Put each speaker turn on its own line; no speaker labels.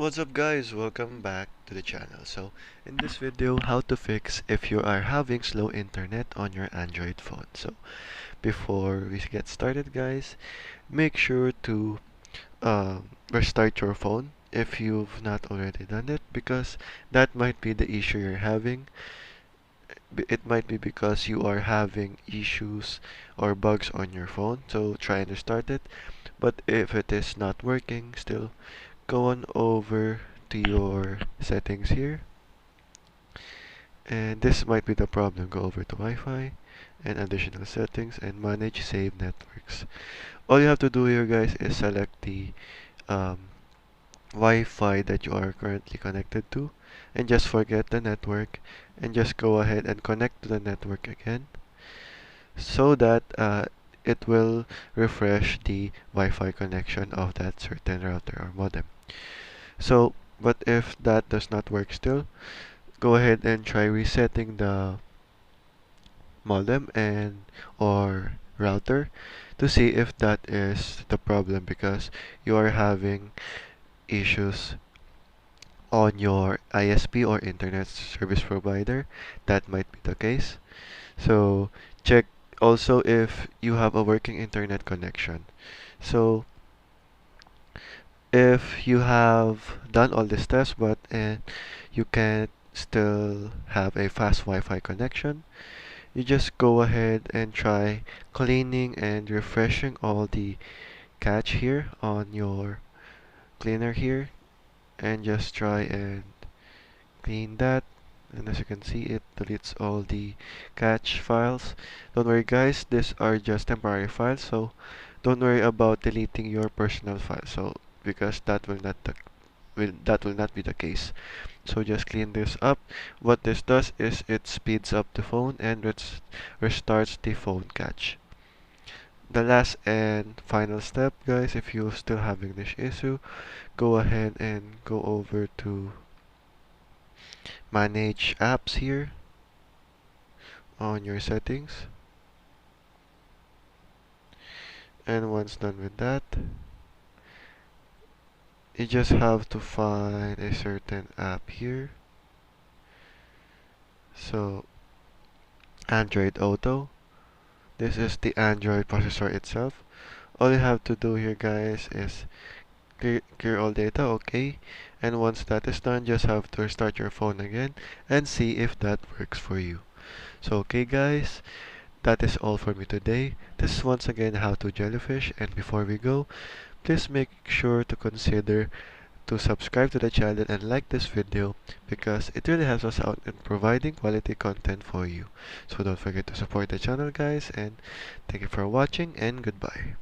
What's up guys, welcome back to the channel. So in this video, how to fix if you are having slow internet on your Android phone. So before we get started guys, make sure to restart your phone if you've not already done it, because that might be the issue you're having. It might be because you are having issues or bugs on your phone, so try and restart it. But if it is not working still, go on over to your settings here, and this might be the problem. Go over to Wi-Fi and additional settings and manage save networks. All you have to do here guys is select the um, Wi-Fi that you are currently connected to, and just forget the network and just go ahead and connect to the network again, so that it will refresh the Wi-Fi connection of that certain router or modem. So, but if that does not work still, go ahead and try resetting the modem and or router to see if that is the problem, because you are having issues on your ISP or internet service provider. That might be the case. So check also if you have a working internet connection. So if you have done all this test but you can still have a fast Wi-Fi connection, you just go ahead and try cleaning and refreshing all the cache here on your cleaner here, and just try and clean that. And as you can see, it deletes all the cache files. Don't worry guys, these are just temporary files, so don't worry about deleting your personal files, so because that will not be the case. So just clean this up. What this does is it speeds up the phone and restarts the phone cache. The last and final step guys, if you're still having this issue, go ahead and go over to manage apps here on your settings, and once done with that, you just have to find a certain app here. So Android Auto, this is the Android processor itself. All you have to do here guys is clear all data, okay, and once that is done, just have to restart your phone again and see if that works for you. So okay guys, that is all for me today. This is once again how to jellyfish, and before we go, please make sure to consider to subscribe to the channel and like this video, because it really helps us out in providing quality content for you. So don't forget to support the channel guys, and thank you for watching and goodbye.